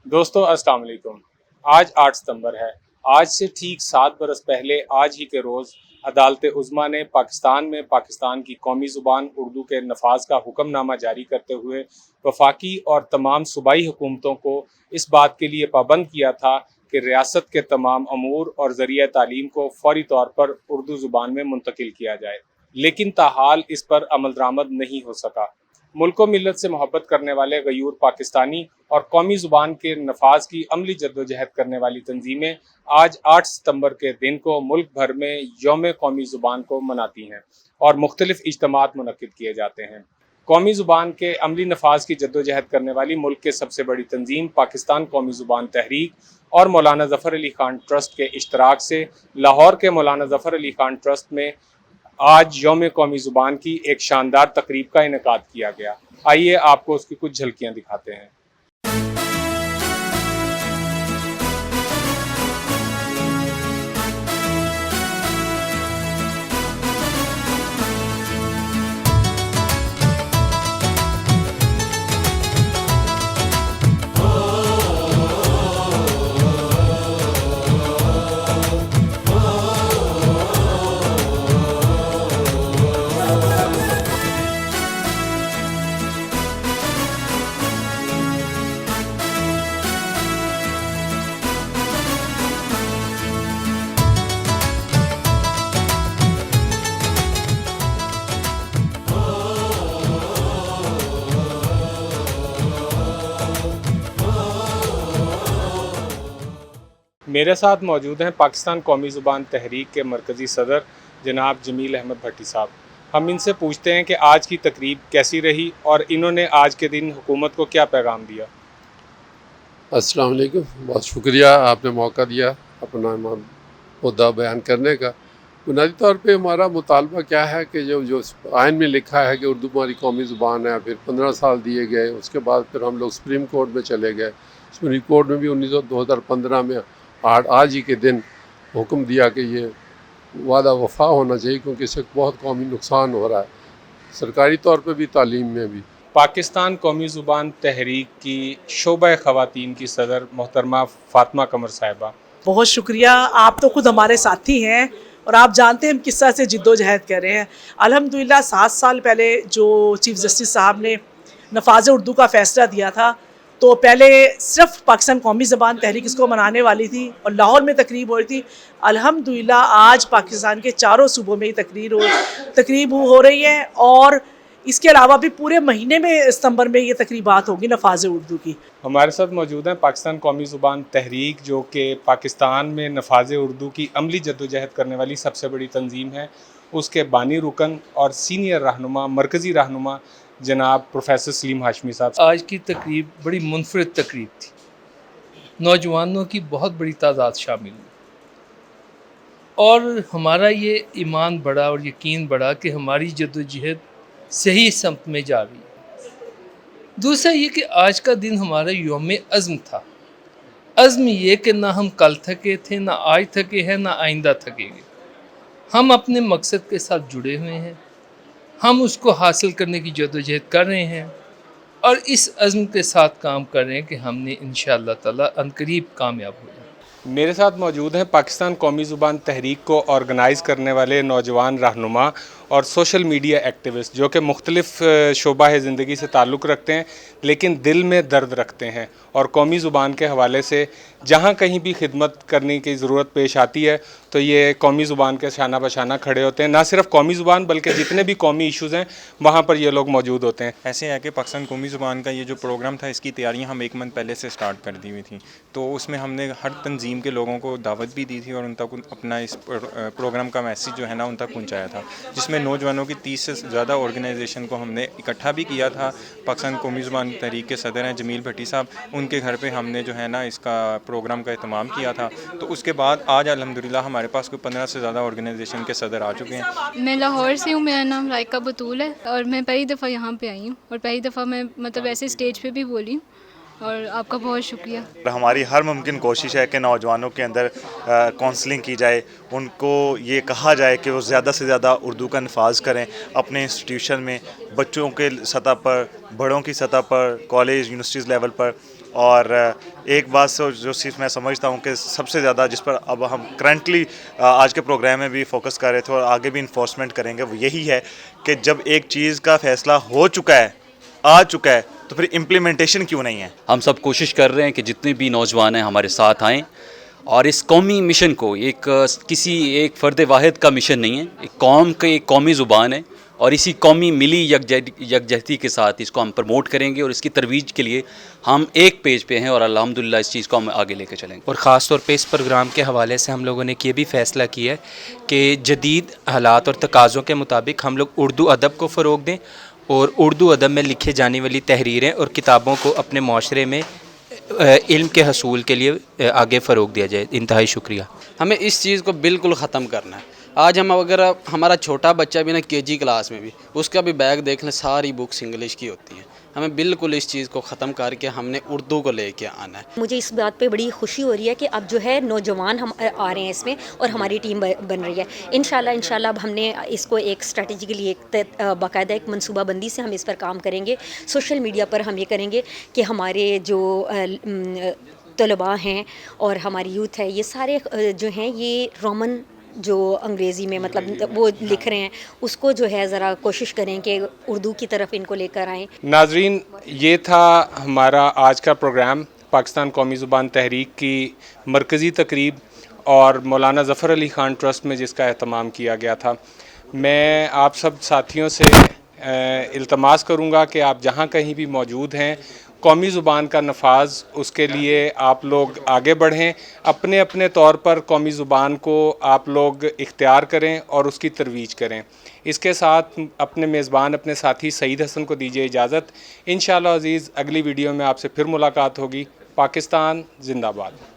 दोस्तों अस्सलाम वालेकुम। आज 8 सितंबर है। आज से ठीक 7 बरस पहले आज ही के रोज़ अदालत उज़्मा ने पाकिस्तान में पाकिस्तान की कौमी ज़ुबान उर्दू के नफाज का हुक्मनामा जारी करते हुए वफाकी और तमाम सूबाई हुकूमतों को इस बात के लिए पाबंद किया था कि रियासत के तमाम अमूर और ज़रिया तालीम को फौरी तौर पर उर्दू ज़ुबान में मुंतकिल किया जाए, लेकिन ताहाल इस पर अमल दरामद नहीं हो सका। मुल्क मिल्लत से मोहब्बत करने वाले गयूर पाकिस्तानी और कौमी ज़ुबान के नफाज की अमली जद्दोजहद करने वाली तंजीमें आज 8 सितंबर के दिन को मुल्क भर में यौम कौमी ज़ुबान को मनाती हैं और मुख्तलिफ इज्तिमात मुनक्किद किए जाते हैं। कौमी ज़ुबान के अमली नफाज की जद्दोजहद करने वाली मुल्क के सबसे बड़ी तंजीम पाकिस्तान कौमी ज़ुबान तहरीक और मौलाना ज़फ़र अली ख़ान ट्रस्ट के इश्तराक से लाहौर के मौलाना ज़फ़र अली ख़ान ट्रस्ट में आज यौम कौमी ज़ुबान की एक शानदार तकरीब का इनेकाद किया गया। आइए आपको उसकी कुछ झलकियाँ दिखाते हैं। मेरे साथ मौजूद हैं पाकिस्तान कौमी ज़ुबान तहरीक के मरकज़ी सदर जनाब जमील अहमद भट्टी साहब। हम इनसे पूछते हैं कि आज की तकरीब कैसी रही और इन्होंने आज के दिन हुकूमत को क्या पैगाम दिया। अस्सलाम वालेकुम, बहुत शुक्रिया आपने मौका दिया अपना मुद्दा बयान करने का। बुनियादी तौर पे हमारा मुतालबा क्या है कि जो आइन में लिखा है कि उर्दू हमारी कौमी ज़ुबान है, फिर 15 साल दिए गए, उसके बाद फिर हम लोग सुप्रीम कोर्ट में चले गए। सुप्रीम कोर्ट में भी 2015 में आज ही के दिन हुक्म दिया कि ये वादा वफा होना चाहिए, क्योंकि इससे बहुत कौमी नुकसान हो रहा है, सरकारी तौर पे भी, तालीम में भी। पाकिस्तान कौमी ज़ुबान तहरीक की शोबा ख़वातीन की सदर मोहतरमा फ़ातिमा कमर साहिबा। बहुत शुक्रिया, आप तो खुद हमारे साथी हैं और आप जानते हैं हम किस तरह से जिद्दोजहद कर रहे हैं। अल्हम्दुलिल्लाह 7 साल पहले जो चीफ़ जस्टिस साहब ने नफाज उर्दू का फ़ैसला दिया था, तो पहले सिर्फ पाकिस्तान कौमी ज़बान तहरीक इसको मनाने वाली थी और लाहौर में तकरीब हो रही थी। अल्हम्दुलिल्लाह आज पाकिस्तान के चारों सूबों में तकरीब हो रही है और इसके अलावा भी पूरे महीने में सितंबर में ये तकरीबात होगी नफाज उर्दू की। हमारे साथ मौजूद हैं पाकिस्तान कौमी ज़ुबान तहरीक, जो कि पाकिस्तान में नफाज उर्दू की अमली जद्दोजहद करने वाली सबसे बड़ी तंजीम है। उसके बानी रुकन और सीनियर रहनुमा, मरकज़ी रहनुमा जनाब प्रोफेसर सलीम हाशमी साहब। आज की तकरीब बड़ी मुनफरद तकरीब थी, नौजवानों की बहुत बड़ी तादाद शामिल हुई और हमारा ये ईमान बढ़ा और यकीन बढ़ा कि हमारी जद्दोजहद सही समत में जा रही है। दूसरा ये कि आज का दिन हमारा यौम अज़्म था। अज़्म ये कि ना हम कल थके थे, ना आज थके हैं, ना आइंदा थकेंगे। हम अपने मकसद के साथ जुड़े हुए हैं, हम उसको हासिल करने की जद्दोजहद कर रहे हैं और इस अज़्म के साथ काम कर रहे हैं कि हमने इंशाअल्लाह ताला अनकरीब कामयाब हो जाए। मेरे साथ मौजूद हैं पाकिस्तान कौमी ज़ुबान तहरीक को ऑर्गेनाइज़ करने वाले नौजवान रहनुमा और सोशल मीडिया एक्टिविस्ट, जो कि मुख्तलिफ़ शोबा ज़िंदगी से ताल्लुक़ रखते हैं लेकिन दिल में दर्द रखते हैं और कौमी ज़ुबान के हवाले से जहाँ कहीं भी खिदमत करने की ज़रूरत पेश आती है तो ये कौमी ज़ुबान के शाना बशाना खड़े होते हैं। ना सिर्फ कौमी ज़ुबान बल्कि जितने भी कौमी इश्यूज़ हैं वहाँ पर ये लोग मौजूद होते हैं। ऐसे है कि पाकिस्तान कौमी ज़ुबान का ये जो प्रोग्राम था, इसकी तैयारियां हम 1 मंथ पहले से स्टार्ट कर दी हुई थी, तो उसमें हमने हर तंजीम के लोगों को दावत भी दी थी और उन तक अपना इस प्रोग्राम का मैसेज जो है ना उन तक पहुँचाया था, जिसमें नौजवानों की 30 से ज़्यादा ऑर्गेनाइजेशन को हमने इकट्ठा भी किया था। पाकिस्तान कौमी ज़ुबान तहरीक के सदर हैं जमील भट्टी साहब, उनके घर पे हमने जो है ना इसका प्रोग्राम का एहतमाम किया था। तो उसके बाद आज अल्हम्दुलिल्लाह हमारे पास कोई 15 से ज़्यादा ऑर्गेनाइजेशन के सदर आ चुके हैं। मैं लाहौर से हूँ, मेरा नाम राइका बतूल है और मैं पहली दफ़ा यहाँ पे आई हूँ और पहली दफ़ा मैं मतलब ऐसे स्टेज पे भी बोली हूँ और आपका बहुत शुक्रिया। हमारी हर मुमकिन कोशिश है कि नौजवानों के अंदर काउंसलिंग की जाए, उनको ये कहा जाए कि वो ज़्यादा से ज़्यादा उर्दू का नफाज करें अपने इंस्टीट्यूशन में, बच्चों के सतह पर, बड़ों की सतह पर, कॉलेज यूनिवर्सिटीज़ लेवल पर اور ایک بات جو چیز میں سمجھتا ہوں کہ سب سے زیادہ جس پر اب ہم کرنٹلی آج کے پروگرام میں بھی فوکس کر رہے تھے اور آگے بھی انفورسمنٹ کریں گے، وہ یہی ہے کہ جب ایک چیز کا فیصلہ ہو چکا ہے، آ چکا ہے، تو پھر امپلیمنٹیشن کیوں نہیں ہے؟ ہم سب کوشش کر رہے ہیں کہ جتنے بھی نوجوان ہیں ہمارے ساتھ آئیں اور اس قومی مشن کو کسی ایک فرد واحد کا مشن نہیں ہے، ایک قوم کا ایک قومی زبان ہے، اور اسی قومی ملی یکجہتی کے ساتھ اس کو ہم پروموٹ کریں گے، اور اس کی ترویج کے لیے ہم ایک پیج پہ ہیں اور الحمدللہ اس چیز کو ہم آگے لے کے چلیں گے۔ اور خاص طور پہ اس پروگرام کے حوالے سے ہم لوگوں نے یہ بھی فیصلہ کیا ہے کہ جدید حالات اور تقاضوں کے مطابق ہم لوگ اردو ادب کو فروغ دیں، اور اردو ادب میں لکھے جانے والی تحریریں اور کتابوں کو اپنے معاشرے میں علم کے حصول کے لیے آگے فروغ دیا جائے۔ انتہائی شکریہ۔ ہمیں اس چیز کو بالکل ختم کرنا ہے۔ آج ہم اگر ہمارا چھوٹا بچہ بھی نا KG کلاس میں بھی، اس کا بھی بیگ دیکھ لیں، ساری بکس انگلش کی ہوتی ہیں۔ ہمیں بالکل اس چیز کو ختم کر کے ہم نے اردو کو لے کے آنا ہے۔ مجھے اس بات پہ بڑی خوشی ہو رہی ہے کہ اب جو ہے نوجوان ہم آ رہے ہیں اس میں، اور ہماری ٹیم بن رہی ہے۔ انشاءاللہ اب ہم نے اس کو ایک اسٹریٹجیکلی ایک باقاعدہ ایک منصوبہ بندی سے ہم اس پر کام کریں گے۔ سوشل میڈیا پر ہم یہ کریں گے کہ ہمارے جو طلباء ہیں اور ہماری یوتھ ہے، یہ سارے جو ہیں یہ رومن جو انگریزی میں مطلب وہ لکھ رہے ہیں، اس کو جو ہے ذرا کوشش کریں کہ اردو کی طرف ان کو لے کر آئیں۔ ناظرین، یہ تھا ہمارا آج کا پروگرام، پاکستان قومی زبان تحریک کی مرکزی تقریب اور مولانا ظفر علی خان ٹرسٹ میں جس کا اہتمام کیا گیا تھا۔ میں آپ سب ساتھیوں سے التماس کروں گا کہ آپ جہاں کہیں بھی موجود ہیں، قومی زبان کا نفاذ اس کے لیے آپ لوگ آگے بڑھیں، اپنے اپنے طور پر قومی زبان کو آپ لوگ اختیار کریں اور اس کی ترویج کریں۔ اس کے ساتھ اپنے میزبان اپنے ساتھی سعید حسن کو دیجیے اجازت۔ انشاءاللہ عزیز اگلی ویڈیو میں آپ سے پھر ملاقات ہوگی۔ پاکستان زندہ باد۔